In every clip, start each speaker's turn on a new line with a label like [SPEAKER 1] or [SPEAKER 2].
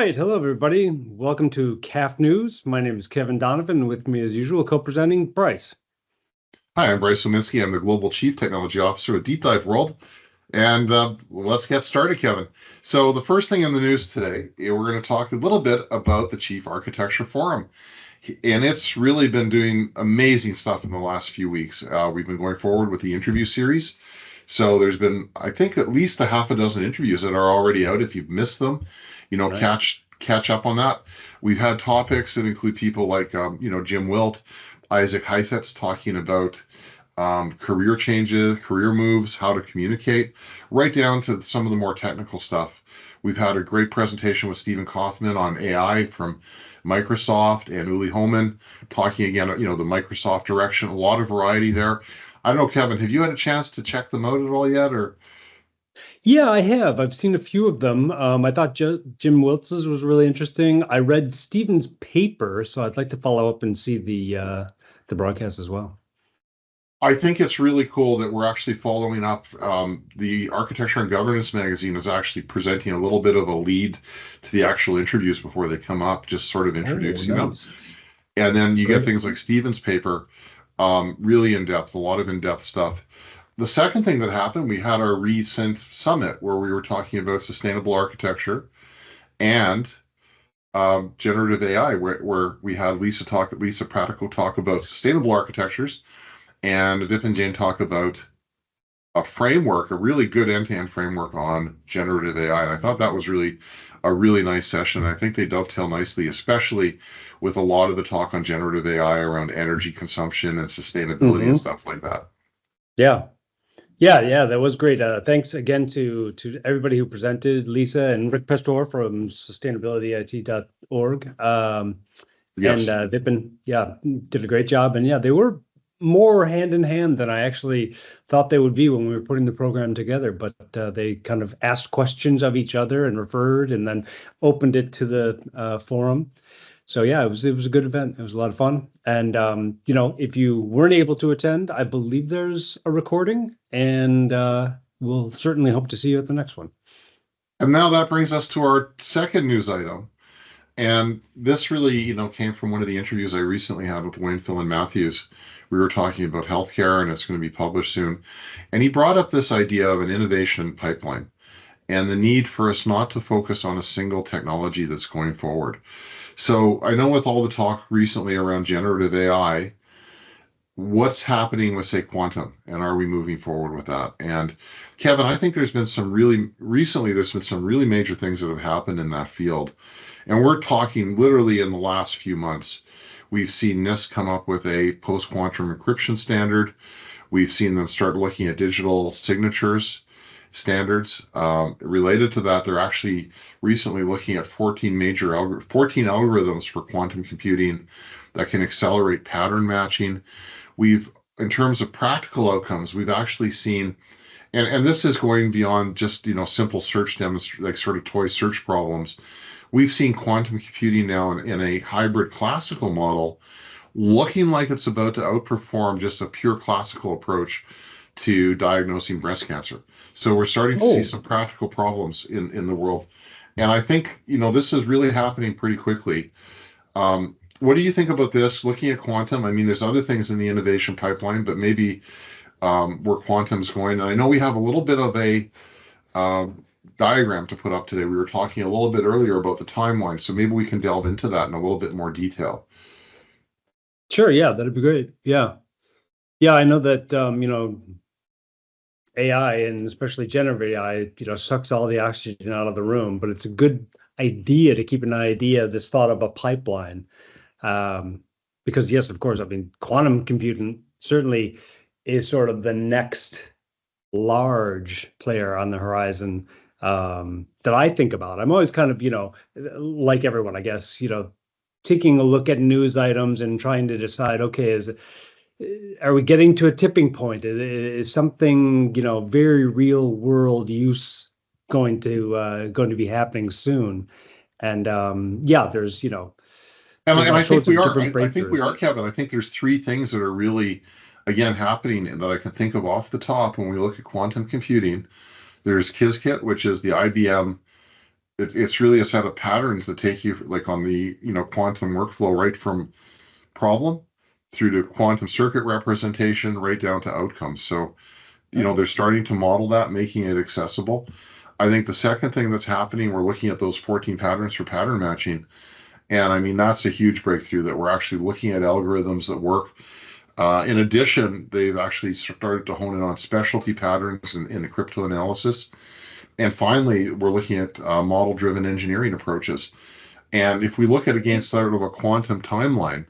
[SPEAKER 1] right. Hello, everybody. Welcome to CAF News. My name is Kevin Donovan. With me, as usual, co-presenting Brice.
[SPEAKER 2] Hi, I'm Brice Ominski. I'm the Global Chief Technology Officer at DeepDive World. And let's get started, Kevin. So the first thing in the news today, we're going to talk a little bit about the Chief Architecture Forum. And it's really been doing amazing stuff in the last few weeks. We've been going forward with the interview series. So there's been, I think, at least a half a dozen interviews that are already out. If you've missed them,
[SPEAKER 1] Right.
[SPEAKER 2] catch up on that. We've had topics that include people like, Jim Wilt, Isaac Heifetz talking about career changes, career moves, how to communicate, right down to some of the more technical stuff. We've had a great presentation with Stephen Kaufman on AI from Microsoft and Uli Homan talking again, the Microsoft direction, a lot of variety there. I don't know, Kevin, have you had a chance to check them out at all yet, or?
[SPEAKER 1] Yeah, I have. I've seen a few of them. I thought Jim Wiltz's was really interesting. I read Stephen's paper, so I'd like to follow up and see the broadcast as well.
[SPEAKER 2] I think it's really cool that we're actually following up. The Architecture and Governance magazine is actually presenting a little bit of a lead to the actual interviews before they come up, just sort of introducing them.
[SPEAKER 1] Nice.
[SPEAKER 2] And then you get
[SPEAKER 1] Great.
[SPEAKER 2] things like Stephen's paper, really in depth, a lot of in depth stuff. The second thing that happened, we had our recent summit where we were talking about sustainable architecture and generative AI, where we had Lisa Practical talk about sustainable architectures and Vip and Jane talk about a framework, a really good end-to-end framework on generative AI. And I thought that was really a really nice session. I think they dovetail nicely, especially with a lot of the talk on generative AI around energy consumption and sustainability and stuff like that.
[SPEAKER 1] Yeah. Yeah, that was great. Thanks again to everybody who presented, Lisa and Rick Pestor from sustainabilityit.org.
[SPEAKER 2] Yes.
[SPEAKER 1] And Vipin, did a great job. And yeah, they were more hand in hand than I actually thought they would be when we were putting the program together. But they kind of asked questions of each other and referred, and then opened it to the forum. So yeah, it was a good event. It was a lot of fun. And if you weren't able to attend, I believe there's a recording, and we'll certainly hope to see you at the next one.
[SPEAKER 2] And now that brings us to our second news item. And this really, came from one of the interviews I recently had with Wayne Phil and Matthews. We were talking about healthcare, and it's going to be published soon. And he brought up this idea of an innovation pipeline and the need for us not to focus on a single technology that's going forward. So I know with all the talk recently around generative AI, what's happening with, say, quantum, and are we moving forward with that? And Kevin, I think there's been some really major things that have happened in that field. And we're talking literally in the last few months. We've seen NIST come up with a post-quantum encryption standard. We've seen them start looking at digital signatures standards. Related to that, they're actually recently looking at 14 algorithms for quantum computing that can accelerate pattern matching. In terms of practical outcomes, we've actually seen, and this is going beyond just, simple search like sort of toy search problems. We've seen quantum computing now in a hybrid classical model looking like it's about to outperform just a pure classical approach to diagnosing breast cancer. So we're starting to see some practical problems in the world. And I think, this is really happening pretty quickly. What do you think about this? Looking at quantum, I mean, there's other things in the innovation pipeline, but maybe where quantum's going. And I know we have a little bit of a diagram to put up today. We were talking a little bit earlier about the timeline, so maybe we can delve into that in a little bit more detail.
[SPEAKER 1] Sure, yeah, that'd be great. Yeah, I know that AI, and especially generative AI, sucks all the oxygen out of the room. But it's a good idea to keep this thought of a pipeline, because yes, of course, I mean, quantum computing certainly is sort of the next large player on the horizon that I think about. I'm always kind of, like everyone, I guess, taking a look at news items and trying to decide, okay, are we getting to a tipping point? Is something, very real world use going to be happening soon? And there's,
[SPEAKER 2] And I think we are.
[SPEAKER 1] different
[SPEAKER 2] I think we are,
[SPEAKER 1] breakthroughs.
[SPEAKER 2] Kevin. I think there's three things that are really, again, happening that I can think of off the top when we look at quantum computing. There's Qiskit, which is the IBM it's really a set of patterns that take you like on the quantum workflow right from problem through to quantum circuit representation right down to outcomes. So they're starting to model that, making it accessible. I think the second thing that's happening, we're looking at those 14 patterns for pattern matching. And I mean, that's a huge breakthrough that we're actually looking at algorithms that work. In addition, they've actually started to hone in on specialty patterns in the cryptanalysis. And finally, we're looking at model-driven engineering approaches. And if we look at against sort of a quantum timeline,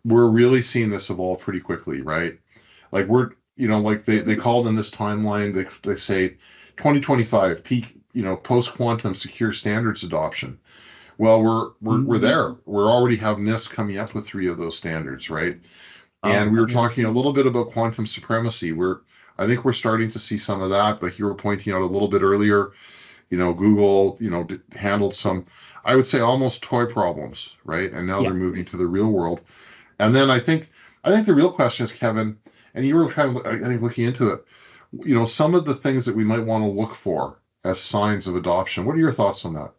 [SPEAKER 2] we're really seeing this evolve pretty quickly, right? Like like they called in this timeline, they say 2025 peak, post quantum secure standards adoption. Well, we're there. We're already have NIST coming up with 3 of those standards, right? And we were talking a little bit about quantum supremacy. I think we're starting to see some of that, like you were pointing out a little bit earlier. Google, handled some, I would say, almost toy problems, right? And now they're moving to the real world. And then I think the real question is, Kevin, and you were kind of, I think, looking into it, some of the things that we might want to look for as signs of adoption. What are your thoughts on that?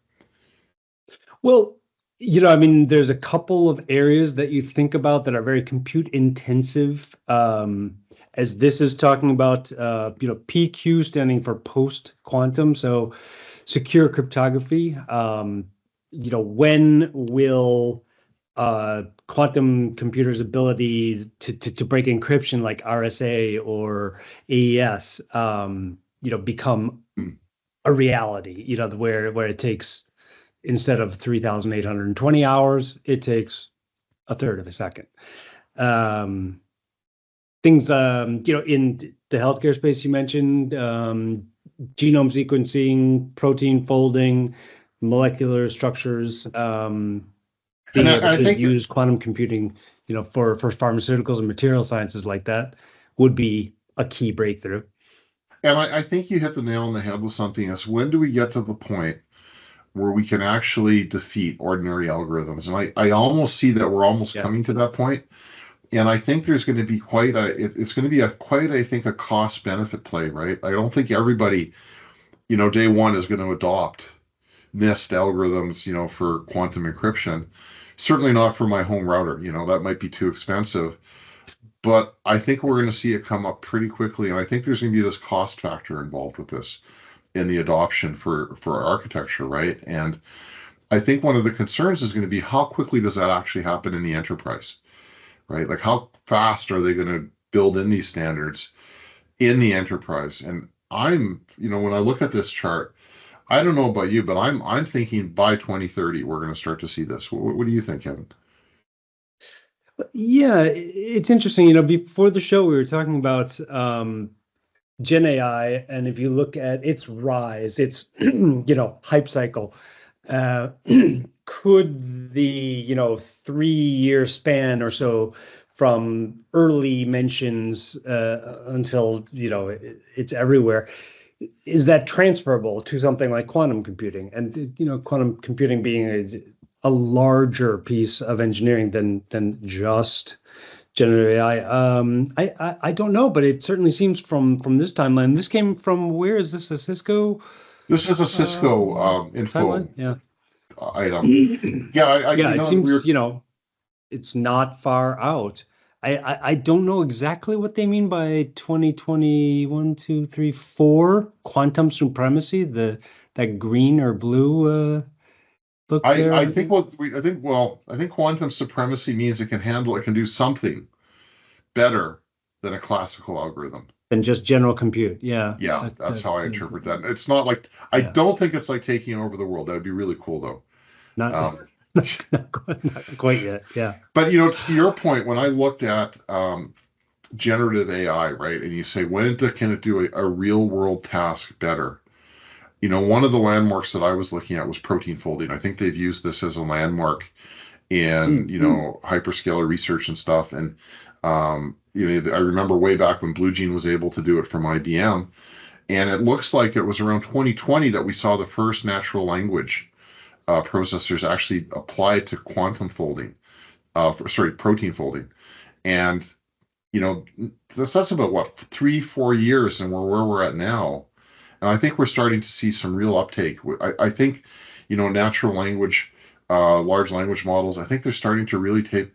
[SPEAKER 1] Well, I mean, there's a couple of areas that you think about that are very compute intensive. As this is talking about, PQ standing for post quantum, so secure cryptography. When will quantum computers' abilities to break encryption like RSA or AES, become a reality? Where it takes, instead of 3,820 hours, it takes a third of a second. Things, in the healthcare space you mentioned, genome sequencing, protein folding, molecular structures, being able to use quantum computing, for pharmaceuticals and material sciences like that would be a key breakthrough.
[SPEAKER 2] And I think you hit the nail on the head with something else. When do we get to the point where we can actually defeat ordinary algorithms? And I almost see that we're almost coming to that point. And I think there's going to be it's going to be I think, a cost benefit play, right? I don't think everybody, day one is going to adopt NIST algorithms, for quantum encryption. Certainly not for my home router, that might be too expensive. But I think we're going to see it come up pretty quickly. And I think there's going to be this cost factor involved with this in the adoption for our architecture, right? And I think one of the concerns is going to be how quickly does that actually happen in the enterprise, right? Like how fast are they going to build in these standards in the enterprise? And when I look at this chart, I don't know about you, but I'm thinking by 2030 we're going to start to see this. What do you think, Kevin?
[SPEAKER 1] Yeah, it's interesting. Before the show, we were talking about Gen AI, and if you look at its rise, its hype cycle, could the 3-year span or so from early mentions until it's everywhere, is that transferable to something like quantum computing? And quantum computing being a larger piece of engineering than just generative AI. I don't know, but it certainly seems from this timeline. This came from, where is this, a Cisco?
[SPEAKER 2] This is a Cisco info item.
[SPEAKER 1] It seems it's not far out. I don't know exactly what they mean by 2021, 2, 3, 4 quantum supremacy. That green or blue book there.
[SPEAKER 2] I think quantum supremacy means it can do something better than a classical algorithm.
[SPEAKER 1] Than just general compute. Yeah.
[SPEAKER 2] Yeah, that's how I interpret that. It's not like, I don't think it's like taking over the world. That would be really cool, though.
[SPEAKER 1] Not quite yet. Yeah.
[SPEAKER 2] But to your point, when I looked at generative AI, right, and you say, when can it do a real world task better? One of the landmarks that I was looking at was protein folding. I think they've used this as a landmark in hyperscaler research and stuff. And I remember way back when Blue Gene was able to do it from IBM, and it looks like it was around 2020 that we saw the first natural language processors actually applied to quantum folding, protein folding. And that's about 3-4 years, and where we're at now. And I think we're starting to see some real uptake. I think natural language, large language models. I think they're starting to really take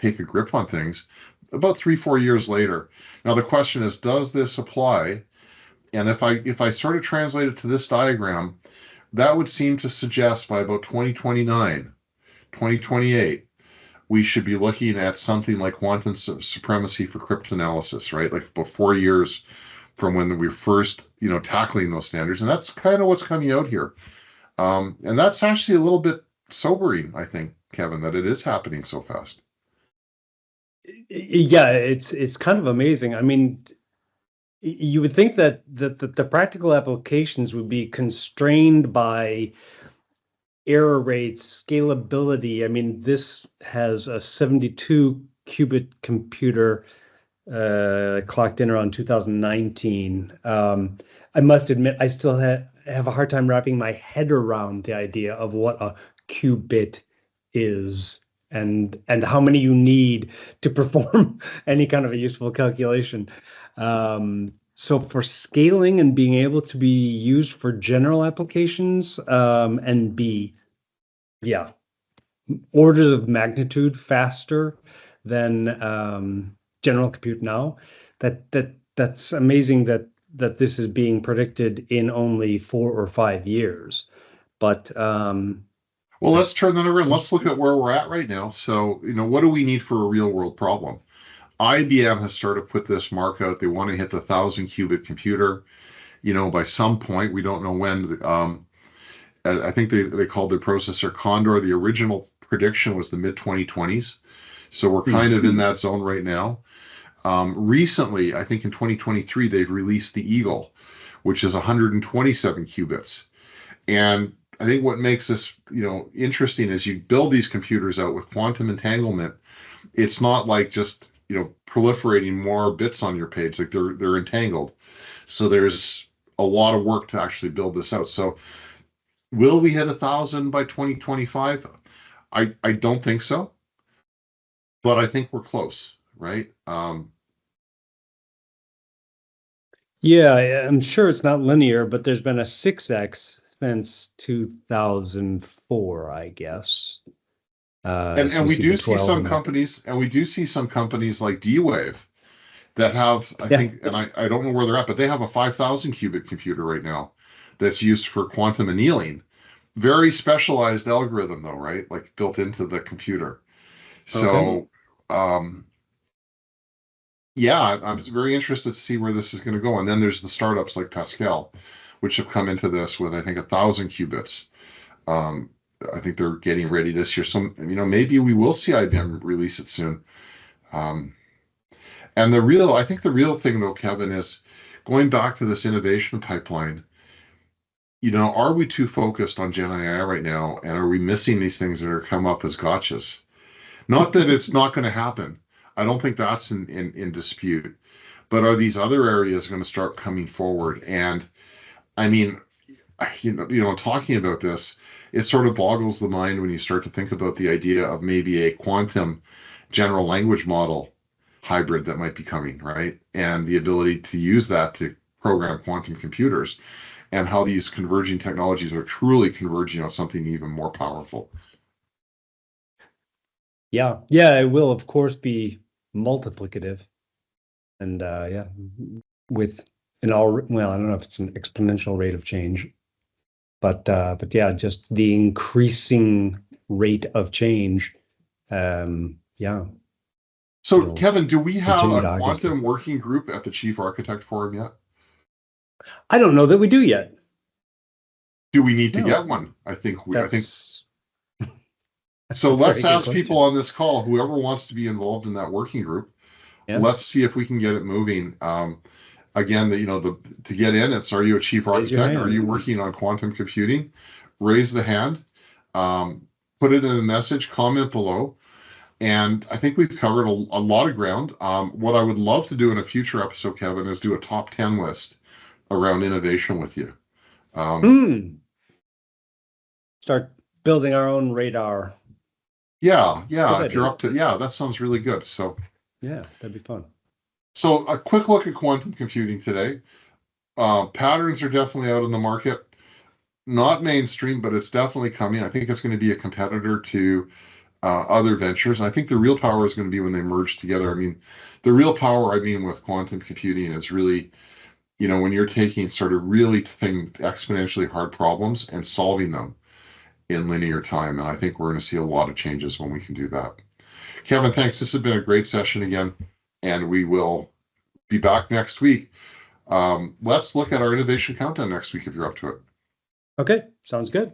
[SPEAKER 2] a grip on things about 3-4 years later. Now the question is, does this apply? And if I sort of translate it to this diagram, that would seem to suggest by about 2029, 2028, we should be looking at something like quantum supremacy for cryptanalysis, right? Like about 4 years from when we were first, tackling those standards. And that's kind of what's coming out here. And that's actually a little bit sobering, I think, Kevin, that it is happening so fast.
[SPEAKER 1] Yeah, it's kind of amazing. I mean, you would think that the practical applications would be constrained by error rates, scalability. I mean, this has a 72 qubit computer clocked in around 2019. I must admit, I still have a hard time wrapping my head around the idea of what a qubit is and how many you need to perform any kind of a useful calculation. So for scaling and being able to be used for general applications, and be, orders of magnitude faster than general compute now, that's amazing that this is being predicted in only 4 or 5 years. But
[SPEAKER 2] well, let's turn that around. Let's look at where we're at right now. So, what do we need for a real world problem? IBM has sort of put this mark out. They want to hit the 1,000 qubit computer, by some point. We don't know when. I think they called their processor Condor. The original prediction was the mid 2020s. So we're kind of in that zone right now. Recently, I think in 2023, they've released the Eagle, which is 127 qubits. And I think what makes this, interesting is you build these computers out with quantum entanglement. It's not like just, proliferating more bits on your page. Like they're entangled. So there's a lot of work to actually build this out. So will we hit 1,000 by 2025? I don't think so, but I think we're close, right?
[SPEAKER 1] Yeah, I'm sure it's not linear, but there's been a 6x since 2004, I guess.
[SPEAKER 2] And we do see some companies, like D-Wave that have, I think, and I don't know where they're at, but they have a 5,000 qubit computer right now that's used for quantum annealing. Very specialized algorithm though, right? Like built into the computer. So, yeah, I'm very interested to see where this is going to go. And then there's the startups like Pascal, which have come into this with, I think, 1,000 qubits. I think they're getting ready this year. So, maybe we will see IBM release it soon. And I think the real thing though, Kevin, is going back to this innovation pipeline. Are we too focused on Gen AI right now? And are we missing these things that are come up as gotchas? Not that it's not going to happen. I don't think that's in dispute. But are these other areas going to start coming forward? And I mean, talking about this, it sort of boggles the mind when you start to think about the idea of maybe a quantum general language model hybrid that might be coming, right? And the ability to use that to program quantum computers, and how these converging technologies are truly converging on something even more powerful.
[SPEAKER 1] Yeah, it will of course be multiplicative, and with I don't know if it's an exponential rate of change, but yeah, just the increasing rate of change.
[SPEAKER 2] So, Kevin, do we have a quantum working group at the Chief Architect Forum yet?
[SPEAKER 1] I don't know that we do yet.
[SPEAKER 2] Do we need to get one? I think. So let's ask people on this call, whoever wants to be involved in that working group. Yeah. Let's see if we can get it moving. Again, to get in, are you a chief architect? Are you working on quantum computing? Raise the hand. Put it in a message. Comment below. And I think we've covered a lot of ground. What I would love to do in a future episode, Kevin, is do a top 10 list around innovation with you.
[SPEAKER 1] Start building our own radar.
[SPEAKER 2] Yeah. If you're up to, that sounds really good. So
[SPEAKER 1] yeah, that'd be fun.
[SPEAKER 2] So a quick look at quantum computing today. Patterns are definitely out in the market. not mainstream, but it's definitely coming. I think it's going to be a competitor to other ventures. And I think the real power is going to be when they merge together. I mean, the real power, I mean, with quantum computing is really, when you're taking sort of really exponentially hard problems and solving them in linear time. And I think we're going to see a lot of changes when we can do that. Kevin, thanks. This has been a great session again, and we will be back next week. Let's look at our innovation countdown next week if you're up to it.
[SPEAKER 1] Okay, sounds good.